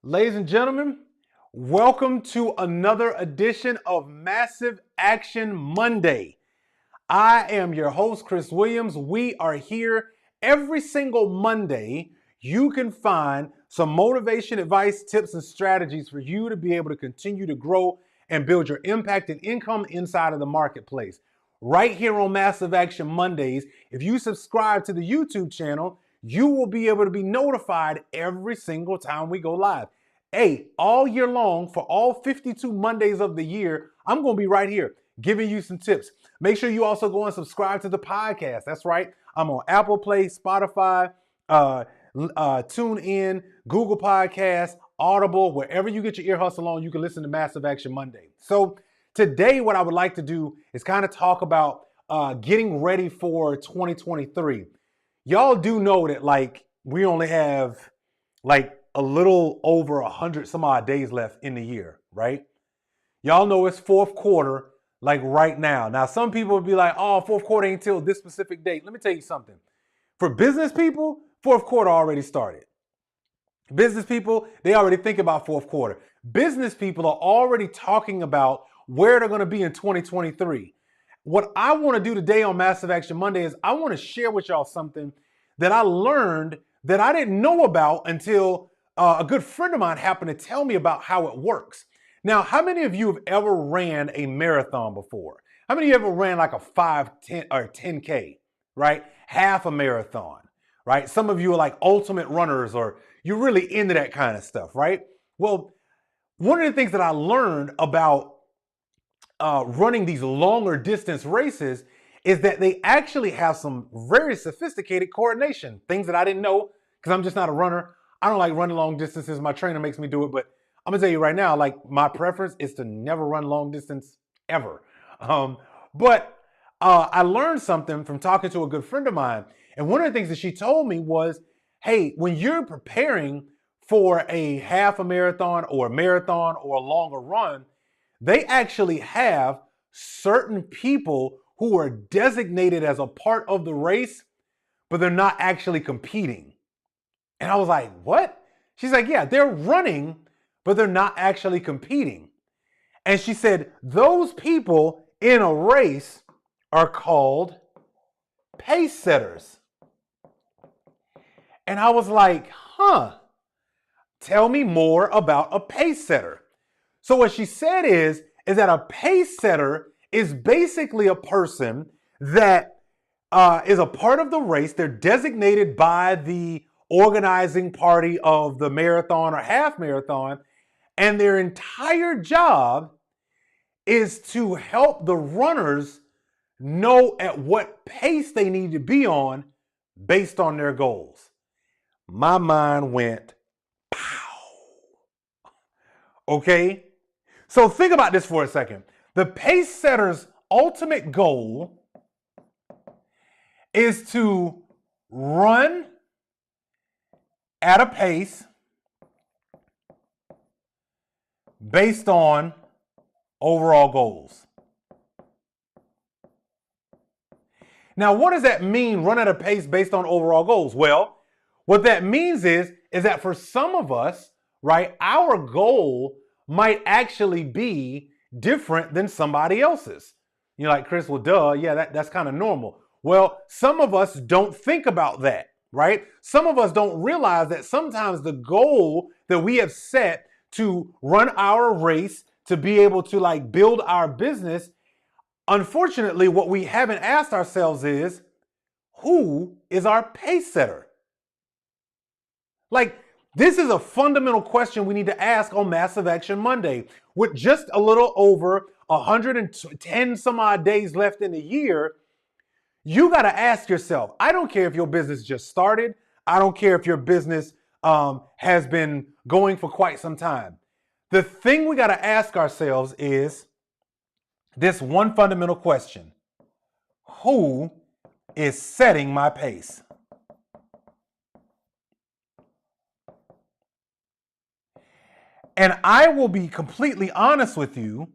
Ladies and gentlemen, welcome to another edition of Massive Action Monday. I am your host, Chris Williams. We are here every single Monday. You can find some motivation, advice, tips, and strategies for you to be able to continue to grow and build your impact and income inside of the marketplace. Right here on Massive Action Mondays, if you subscribe to the YouTube channel, you will be able to be notified every single time we go live. Hey, all year long, for all 52 Mondays of the year, I'm going to be right here giving you some tips. Make sure you also go and subscribe to the podcast. That's right. I'm on Apple Play, Spotify, TuneIn, Google Podcasts, Audible, wherever you get your ear hustle on, you can listen to Massive Action Monday. So today, what I would like to do is kind of talk about getting ready for 2023. Y'all do know that we only have a little over 100 some odd days left in the year, right? Y'all know it's fourth quarter, right now. Now, some people would be like, oh, fourth quarter ain't till this specific date. Let me tell you something. For business people, fourth quarter already started. Business people, they already think about fourth quarter. Business people are already talking about where they're going to be in 2023. What I want to do today on Massive Action Monday is I want to share with y'all something that I learned that I didn't know about until a good friend of mine happened to tell me about how it works. Now, how many of you have ever ran a marathon before? How many of you ever ran like a 5, 10, or 10K, right? Half a marathon, right? Some of you are like ultimate runners or you're really into that kind of stuff, right? Well, one of the things that I learned about running these longer distance races is that they actually have some very sophisticated coordination, things that I didn't know because I'm just not a runner. I don't like running long distances. My trainer makes me do it, but I'm gonna tell you right now, my preference is to never run long distance ever. But I learned something from talking to a good friend of mine. And one of the things that she told me was, hey, when you're preparing for a half a marathon or a longer run, they actually have certain people who are designated as a part of the race, but they're not actually competing. And I was like, what? She's like, yeah, they're running, but they're not actually competing. And she said, those people in a race are called pace setters. And I was like, tell me more about a pace setter. So what she said is that a pace setter is basically a person that is a part of the race. They're designated by the organizing party of the marathon or half marathon, and their entire job is to help the runners know at what pace they need to be on based on their goals. My mind went, pow. Okay? So think about this for a second. The pace setter's ultimate goal is to run at a pace based on overall goals. Now, what does that mean, run at a pace based on overall goals? Well, what that means is that for some of us, right, our goal might actually be different than somebody else's. You're like, Chris, well, duh, yeah, that's kind of normal. Well, some of us don't think about that, right? Some of us don't realize that sometimes the goal that we have set to run our race, to be able to build our business, unfortunately, what we haven't asked ourselves is, who is our pace setter? This is a fundamental question we need to ask on Massive Action Monday. With just a little over 110 some odd days left in the year, you got to ask yourself, I don't care if your business just started. I don't care if your business has been going for quite some time. The thing we got to ask ourselves is this one fundamental question. Who is setting my pace? And I will be completely honest with you.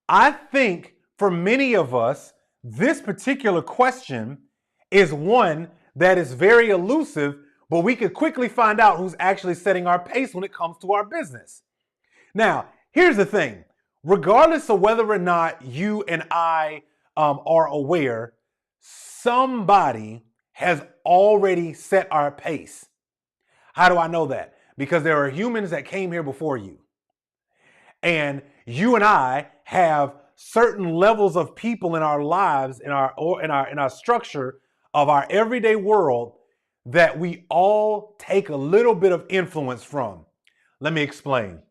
I think for many of us, this particular question is one that is very elusive but we could quickly find out who's actually setting our pace when it comes to our business. Now, here's the thing. Regardless of whether or not you and I are aware, somebody has already set our pace. How do I know that? Because there are humans that came here before you. And you and I have certain levels of people in our lives, in our structure of our everyday world that we all take a little bit of influence from. Let me explain.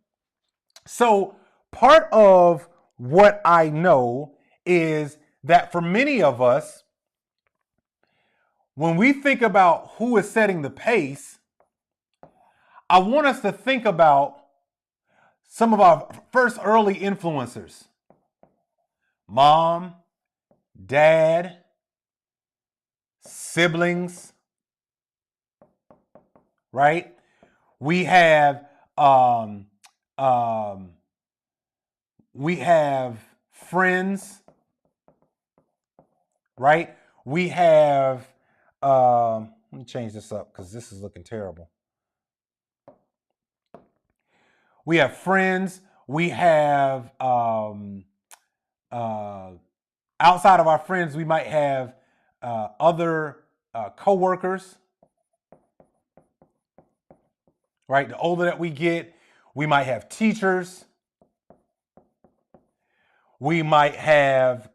So part of what I know is that for many of us, when we think about who is setting the pace, I want us to think about some of our first early influencers. Mom, dad, siblings, right? We have friends, right? We have let me change this up because this is looking terrible. We have friends. We have outside of our friends, we might have other coworkers. Right? The older that we get, we might have teachers. We might have,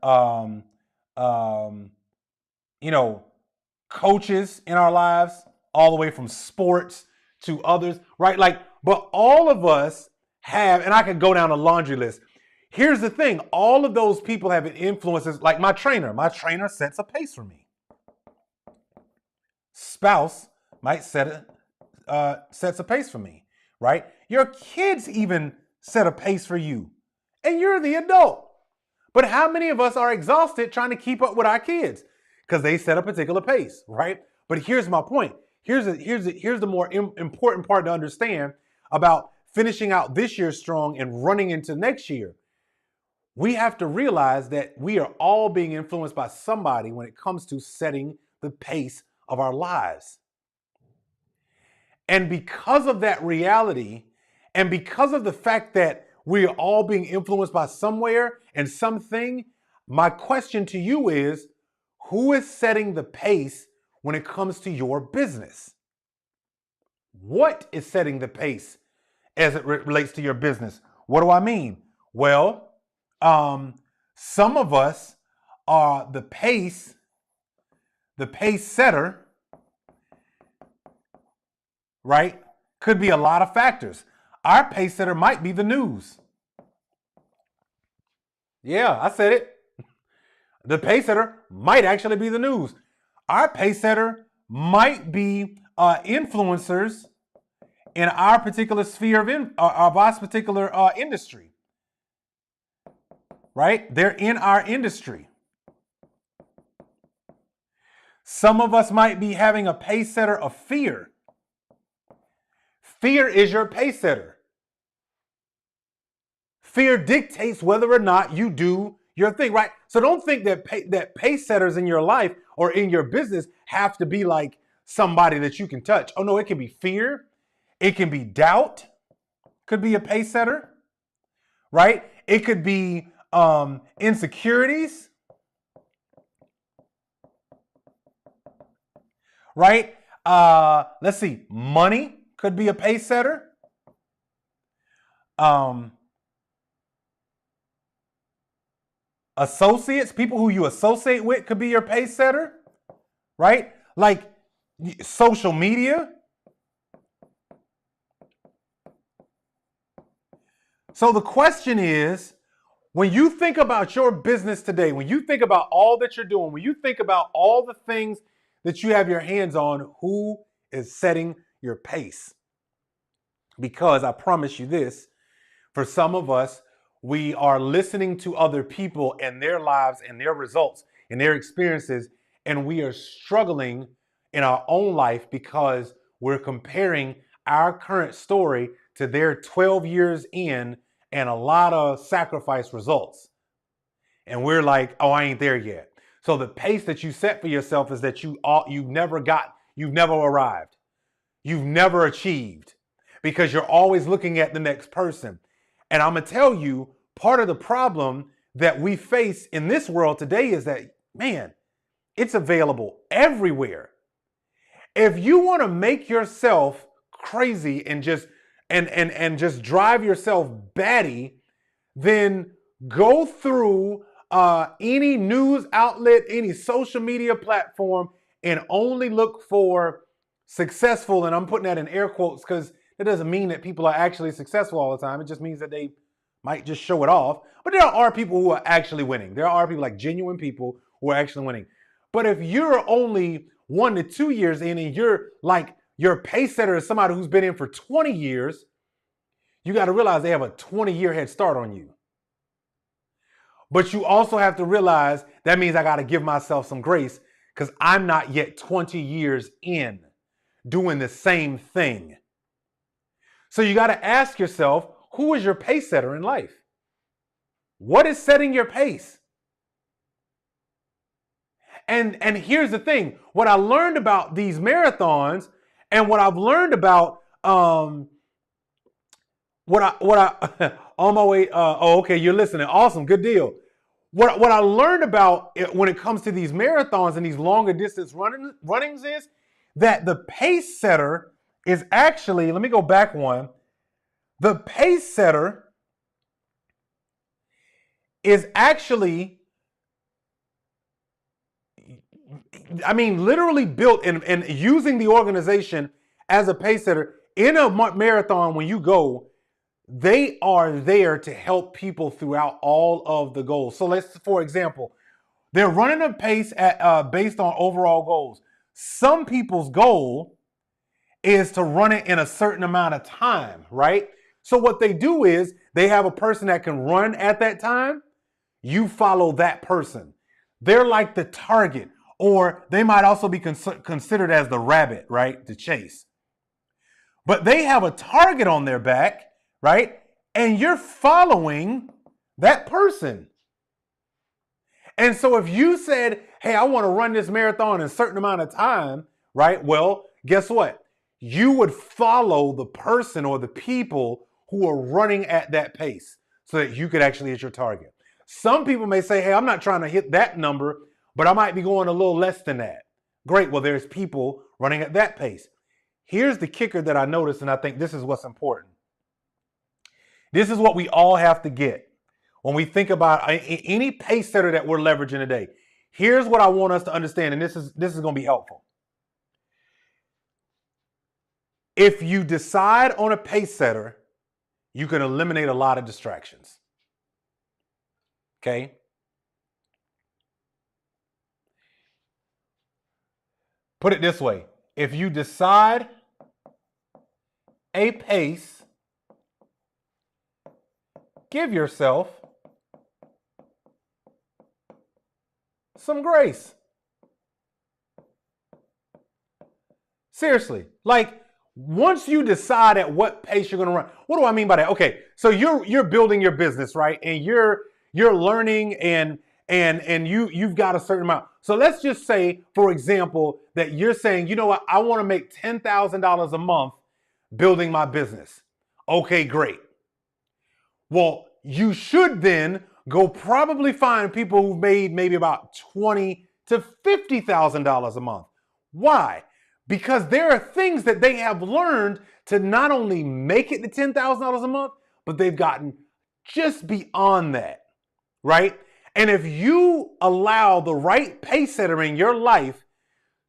coaches in our lives, all the way from sports to others, right? But all of us have, and I could go down a laundry list. Here's the thing. All of those people have influences, like my trainer. My trainer sets a pace for me. Spouse might sets a pace for me, right? Your kids even set a pace for you, and you're the adult. But how many of us are exhausted trying to keep up with our kids because they set a particular pace, right? But here's my point. Here's the more important part to understand about finishing out this year strong and running into next year. We have to realize that we are all being influenced by somebody when it comes to setting the pace of our lives. And because of that reality, and because of the fact that we are all being influenced by somewhere and something, my question to you is, who is setting the pace when it comes to your business? What is setting the pace as it relates to your business? What do I mean? Well, some of us are the pace setter, right? Could be a lot of factors. Our pace setter might be the news. Yeah, I said it. The pace setter might actually be the news. Our pace setter might be influencers in our particular sphere of our particular industry. Right? They're in our industry. Some of us might be having a pace setter of fear. Fear is your pace setter. Fear dictates whether or not you do your thing, right? So don't think that pace setters in your life or in your business have to be like somebody that you can touch. Oh no, it can be fear. It can be doubt. Could be a pace setter, right? It could be insecurities, right? Let's see. Money could be a pace setter. Associates, people who you associate with could be your pace setter, right? Like social media. So the question is, when you think about your business today, when you think about all that you're doing, when you think about all the things that you have your hands on, who is setting your pace? Because I promise you this, for some of us, we are listening to other people and their lives and their results and their experiences, and we are struggling in our own life because we're comparing our current story to their 12 years in and a lot of sacrifice results. And we're like, oh, I ain't there yet. So the pace that you set for yourself is that you've never arrived. you've never achieved because you're always looking at the next person. And I'm going to tell you, part of the problem that we face in this world today is that, man, it's available everywhere. If you want to make yourself crazy and just drive yourself batty, then go through any news outlet, any social media platform, and only look for successful. And I'm putting that in air quotes because it doesn't mean that people are actually successful all the time. It just means that they might just show it off. But there are people who are actually winning. There are people, like genuine people, who are actually winning. But if you're only 1 to 2 years in and you're like, your pace setter is somebody who's been in for 20 years, you got to realize they have a 20-year head start on you. But you also have to realize that means I got to give myself some grace because I'm not yet 20 years in doing the same thing. So you got to ask yourself, who is your pace setter in life? What is setting your pace? And here's the thing. What I learned about these marathons and what I've learned about on my way. Okay, you're listening. Awesome. Good deal. What I learned about it when it comes to these marathons and these longer distance runnings is that the pace setter is actually, let me go back one. The pace setter is actually, literally built and using the organization as a pace setter in a marathon. When you go, they are there to help people throughout all of the goals. So for example, they're running a pace based on overall goals. Some people's goal is to run it in a certain amount of time, right? So what they do is they have a person that can run at that time. You follow that person. They're like the target, or they might also be considered as the rabbit, right? To chase. But they have a target on their back, right? And you're following that person. And so if you said, hey, I want to run this marathon in a certain amount of time, right? Well, guess what? You would follow the person or the people who are running at that pace so that you could actually hit your target. Some people may say, hey, I'm not trying to hit that number, but I might be going a little less than that. Great. Well, there's people running at that pace. Here's the kicker that I noticed, and I think this is what's important. This is what we all have to get when we think about any pace setter that we're leveraging today. Here's what I want us to understand, and this is going to be helpful. If you decide on a pace setter, you can eliminate a lot of distractions. Okay? Put it this way. If you decide a pace, give yourself some grace. Seriously, like once you decide at what pace you're going to run, what do I mean by that? Okay, so you're building your business, right? And you're learning and you've got a certain amount. So let's just say, for example, that you're saying, you know what, I want to make $10,000 a month building my business. Okay, great. Well, you should then go probably find people who've made maybe about $20,000 to $50,000 a month. Why? Because there are things that they have learned to not only make it to $10,000 a month, but they've gotten just beyond that, right? And if you allow the right pace setter in your life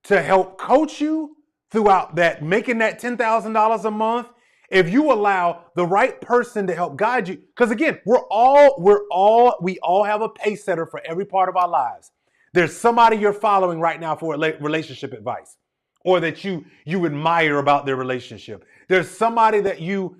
to help coach you throughout that, making that $10,000 a month, if you allow the right person to help guide you, because again, we all have a pace setter for every part of our lives. There's somebody you're following right now for relationship advice, or that you admire about their relationship. There's somebody that you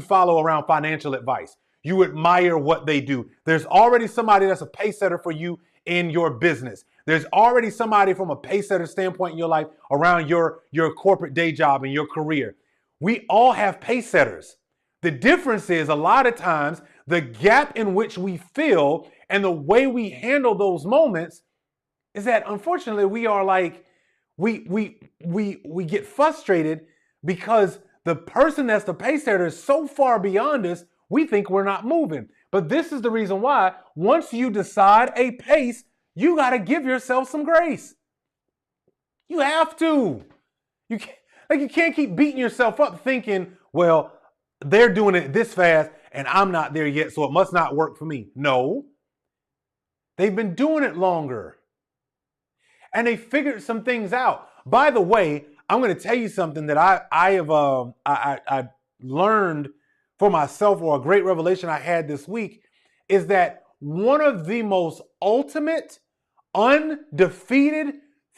follow around financial advice. You admire what they do. There's already somebody that's a pace setter for you in your business. There's already somebody from a pace setter standpoint in your life around your corporate day job and your career. We all have pace setters. The difference is a lot of times the gap in which we fill and the way we handle those moments is that unfortunately we are like, we get frustrated because the person that's the pace setter is so far beyond us, we think we're not moving. But this is the reason why once you decide a pace, you got to give yourself some grace. You have to. You can't keep beating yourself up thinking, well, they're doing it this fast and I'm not there yet, so it must not work for me. No. They've been doing it longer. And they figured some things out. By the way, I'm going to tell you something that I learned for myself, or a great revelation I had this week, is that one of the most ultimate, undefeated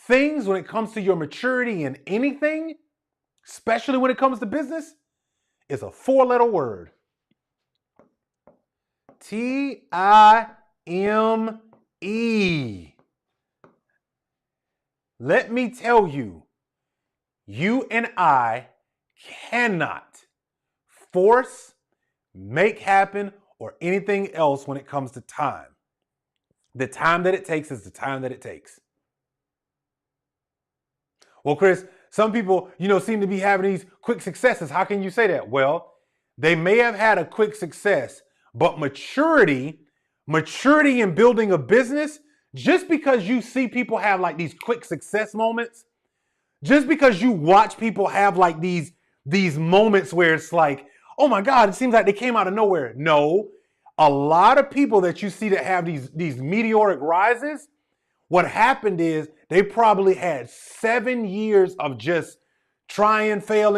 things when it comes to your maturity in anything, especially when it comes to business, is a 4-letter word. TIME. Let me tell you, you and I cannot force, make happen, or anything else when it comes to time. The time that it takes is the time that it takes. Well, Chris, some people, seem to be having these quick successes. How can you say that? Well, they may have had a quick success, but maturity in building a business, just because you see people have like these quick success moments, just because you watch people have like these moments where it's like, oh my God, it seems like they came out of nowhere. No, a lot of people that you see that have these meteoric rises, what happened is they probably had 7 years of just try and fail,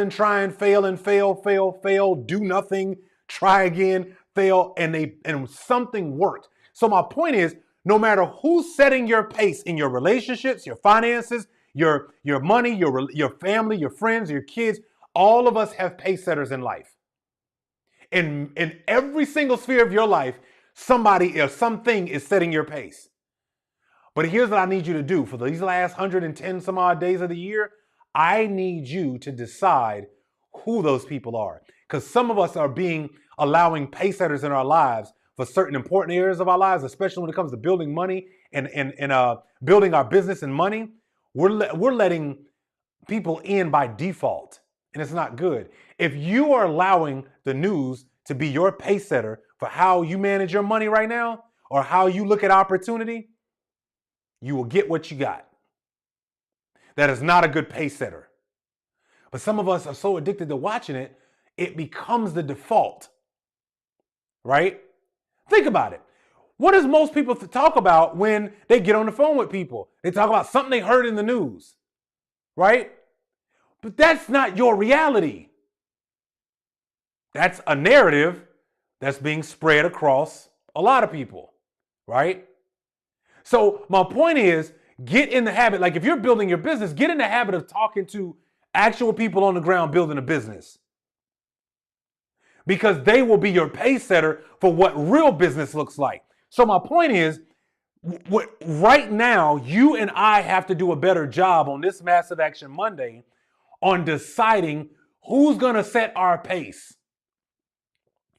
do nothing, try again, fail, and something worked. So my point is, no matter who's setting your pace in your relationships, your finances, your money, your family, your friends, your kids, all of us have pace setters in life. In every single sphere of your life, somebody or something is setting your pace. But here's what I need you to do. For these last 110 some odd days of the year, I need you to decide who those people are. Because some of us are allowing pace setters in our lives for certain important areas of our lives, especially when it comes to building money and building our business and money. We're letting people in by default, and it's not good. If you are allowing the news to be your pace setter for how you manage your money right now, or how you look at opportunity, you will get what you got. That is not a good pace setter. But some of us are so addicted to watching it, it becomes the default, right? Think about it. What does most people talk about when they get on the phone with people? They talk about something they heard in the news, right? But that's not your reality. That's a narrative that's being spread across a lot of people, right? So my point is, get in the habit, like if you're building your business, get in the habit of talking to actual people on the ground building a business. Because they will be your pace setter for what real business looks like. So my point is, right now, you and I have to do a better job on this Massive Action Monday on deciding who's going to set our pace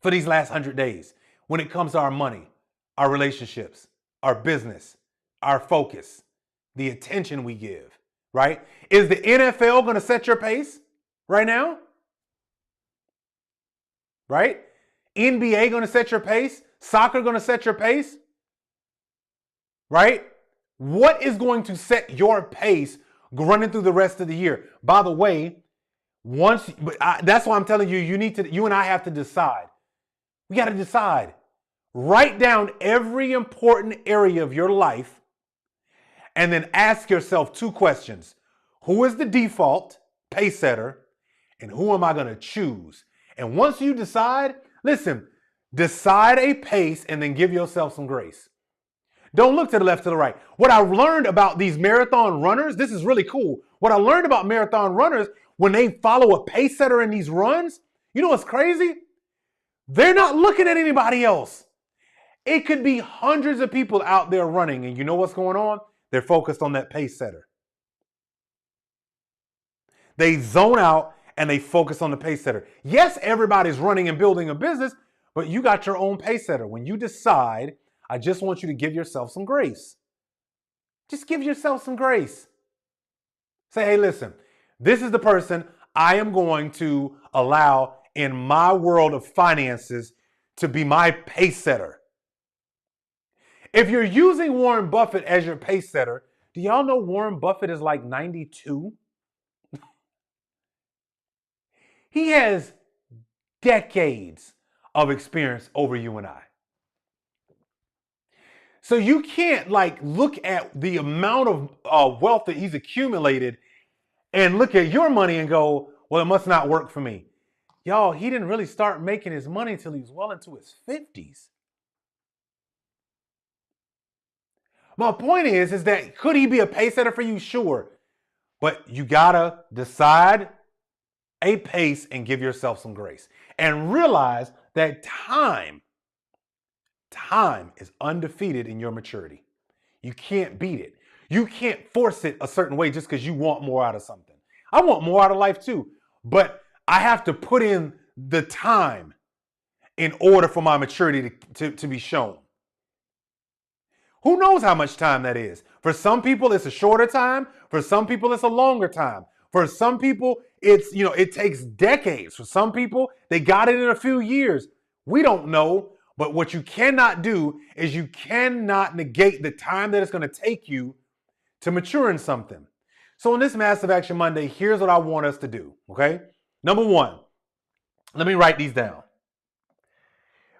for these last 100 days when it comes to our money, our relationships, our business, our focus, the attention we give, right? Is the NFL going to set your pace right now? Right? NBA going to set your pace? Soccer going to set your pace? Right? What is going to set your pace running through the rest of the year? By the way, that's why I'm telling you, you and I have to decide. We got to decide. Write down every important area of your life and then ask yourself 2 questions. Who is the default pace setter and who am I going to choose? And once you decide a pace and then give yourself some grace. Don't look to the left, to the right. What I learned about these marathon runners, this is really cool. What I learned about marathon runners, when they follow a pace setter in these runs, you know what's crazy? They're not looking at anybody else. It could be hundreds of people out there running, and you know what's going on? They're focused on that pace setter. They zone out and they focus on the pace setter. Yes, everybody's running and building a business, but you got your own pace setter. When you decide, I just want you to give yourself some grace. Just give yourself some grace. Say, hey, listen, this is the person I am going to allow in my world of finances to be my pace setter. If you're using Warren Buffett as your pace setter, do y'all know Warren Buffett is like 92? He has decades of experience over you and I. So you can't like look at the amount of wealth that he's accumulated and look at your money and go, well, it must not work for me. Y'all, he didn't really start making his money until he was well into his 50s. My point is that could he be a pace setter for you? Sure. But you gotta decide a pace and give yourself some grace. And realize that time is undefeated in your maturity. You can't beat it. You can't force it a certain way just because you want more out of something. I want more out of life too, but I have to put in the time in order for my maturity to be shown. Who knows how much time that is? For some people, it's a shorter time. For some people, it's a longer time. For some people, it takes decades. For some people, they got it in a few years. We don't know. But what you cannot do is you cannot negate the time that it's going to take you to mature in something. So in this Massive Action Monday, here's what I want us to do, okay? Number one, let me write these down.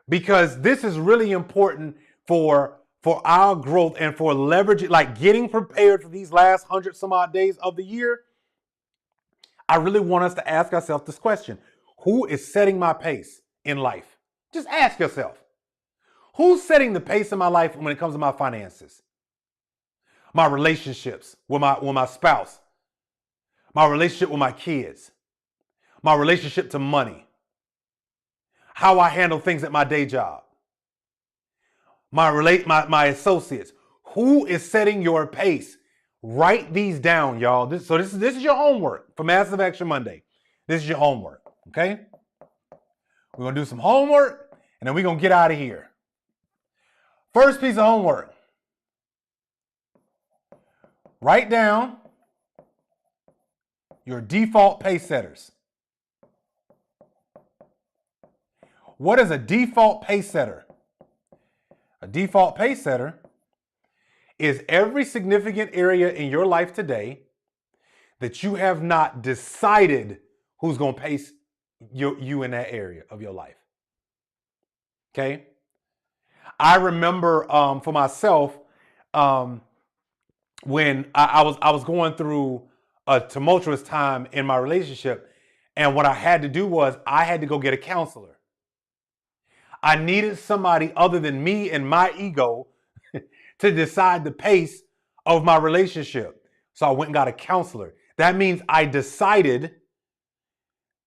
Because this is really important for our growth and for leveraging, like getting prepared for these last 100 some odd days of the year. I really want us to ask ourselves this question. Who is setting my pace in life? Just ask yourself. Who's setting the pace in my life when it comes to my finances? My relationships with my spouse, my relationship with my kids, my relationship to money, how I handle things at my day job, my associates. Who is setting your pace? Write these down, y'all. This is your homework for Massive Action Monday. This is your homework, okay? We're gonna do some homework and then we're gonna get out of here. First piece of homework. Write down your default pace setters. What is a default pace setter? A default pace setter is every significant area in your life today that you have not decided who's going to pace you in that area of your life. Okay? I remember for myself when I was going through a tumultuous time in my relationship, and what I had to do was I had to go get a counselor. I needed somebody other than me and my ego to decide the pace of my relationship. So I went and got a counselor. That means I decided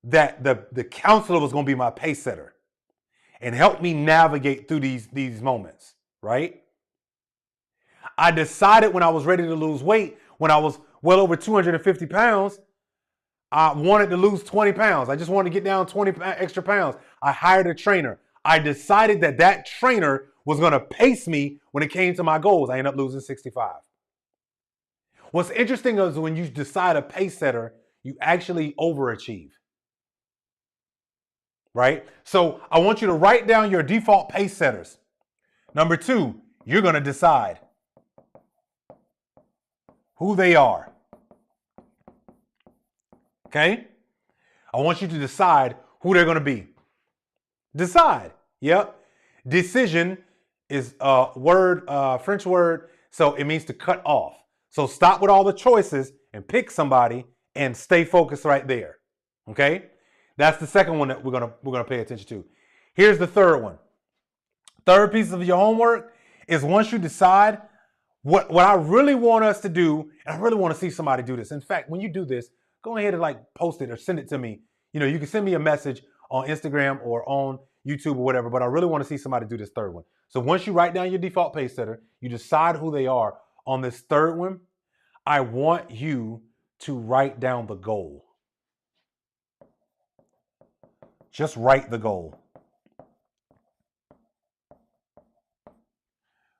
that the counselor was going to be my pace setter and help me navigate through these moments, right? I decided when I was ready to lose weight, when I was well over 250 pounds, I wanted to lose 20 pounds. I just wanted to get down 20 extra pounds. I hired a trainer. I decided that trainer was going to pace me when it came to my goals. I ended up losing 65. What's interesting is when you decide a pace setter, you actually overachieve. Right? So I want you to write down your default pace setters. Number two, you're going to decide who they are. Okay? I want you to decide who they're going to be. Decide. Yep. Decision is a word, French word, so it means to cut off. So stop with all the choices and pick somebody and stay focused right there. Okay? That's the second one that we're gonna pay attention to. Here's the third one. Third piece of your homework is once you decide what I really want us to do, and I really want to see somebody do this. In fact, when you do this, go ahead and like post it or send it to me. You know, you can send me a message on Instagram or on YouTube or whatever, but I really want to see somebody do this third one. So once you write down your default pace setter, you decide who they are. On this third one, I want you to write down the goal. Just write the goal.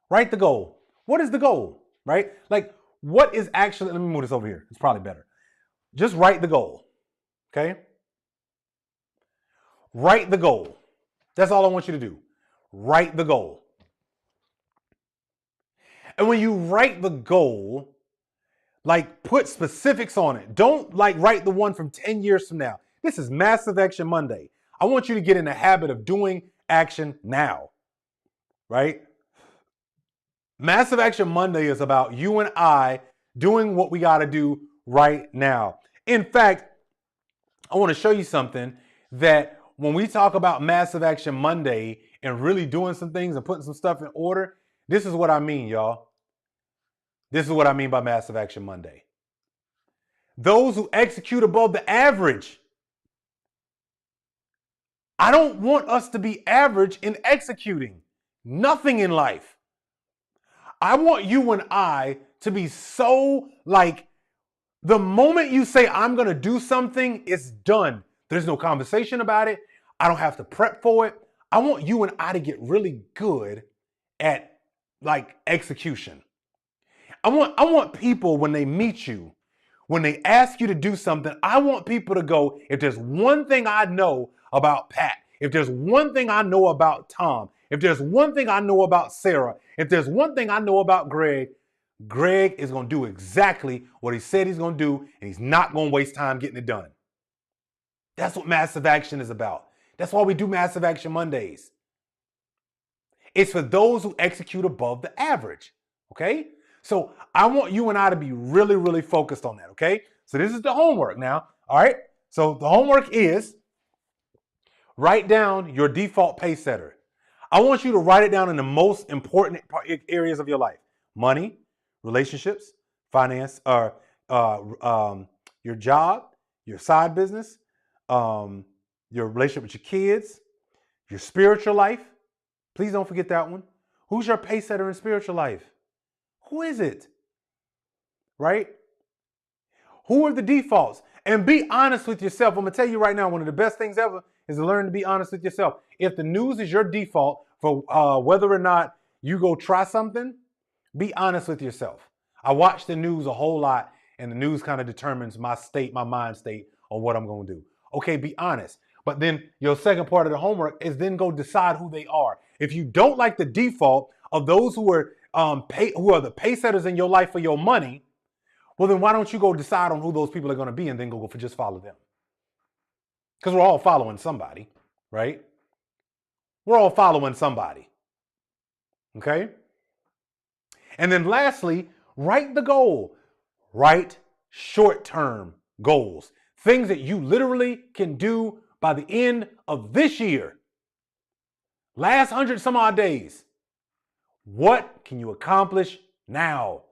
Write the goal. What is the goal, right? Like, what is actually, let me move this over here. It's probably better. Just write the goal. Okay? Write the goal. That's all I want you to do. Write the goal. And when you write the goal, like put specifics on it. Don't like write the one from 10 years from now. This is Massive Action Monday. I want you to get in the habit of doing action now, right? Massive Action Monday is about you and I doing what we got to do right now. In fact, I want to show you something that when we talk about Massive Action Monday and really doing some things and putting some stuff in order, this is what I mean, y'all. This is what I mean by Massive Action Monday. Those who execute above the average. I don't want us to be average in executing nothing in life. I want you and I to be so like the moment you say, I'm going to do something, it's done. There's no conversation about it. I don't have to prep for it. I want you and I to get really good at like execution. I want people when they meet you, when they ask you to do something, I want people to go, if there's one thing I know about Pat, if there's one thing I know about Tom, if there's one thing I know about Sarah, if there's one thing I know about Greg, Greg is going to do exactly what he said he's going to do, and he's not going to waste time getting it done. That's what massive action is about. That's why we do Massive Action Mondays. It's for those who execute above the average, okay? So I want you and I to be really, really focused on that, okay? So this is the homework now, all right? So the homework is write down your default pace setter. I want you to write it down in the most important areas of your life. Money, relationships, finance, or your job, your side business, your relationship with your kids, your spiritual life. Please don't forget that one. Who's your pace setter in spiritual life? Who is it? Right? Who are the defaults? And be honest with yourself. I'm going to tell you right now, one of the best things ever is to learn to be honest with yourself. If the news is your default for whether or not you go try something, be honest with yourself. I watch the news a whole lot, and the news kind of determines my state, my mind state on what I'm going to do. Okay, be honest. But then your second part of the homework is then go decide who they are. If you don't like the default of those who are the pace setters in your life for your money, well, then why don't you go decide on who those people are going to be and then go for just follow them? Because we're all following somebody, right? We're all following somebody. Okay? And then lastly, write the goal. Write short-term goals. Things that you literally can do by the end of this year. Last 100 some odd days. What can you accomplish now?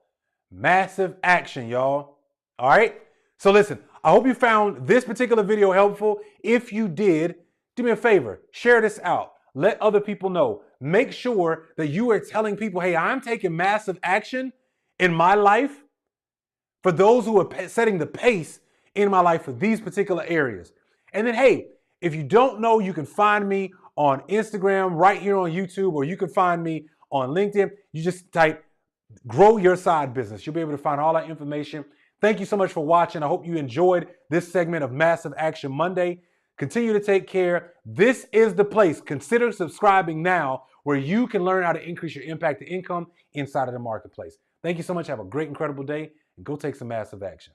Massive action, y'all. All right? So listen, I hope you found this particular video helpful. If you did, do me a favor, share this out. Let other people know. Make sure that you are telling people, hey, I'm taking massive action in my life for those who are setting the pace in my life for these particular areas. And then, hey, if you don't know, you can find me on Instagram, right here on YouTube, or you can find me on LinkedIn. You just type Grow Your Side Business. You'll be able to find all that information. Thank you so much for watching. I hope you enjoyed this segment of Massive Action Monday. Continue to take care. This is the place. Consider subscribing now where you can learn how to increase your impact to income inside of the marketplace. Thank you so much. Have a great, incredible day, and go take some massive action.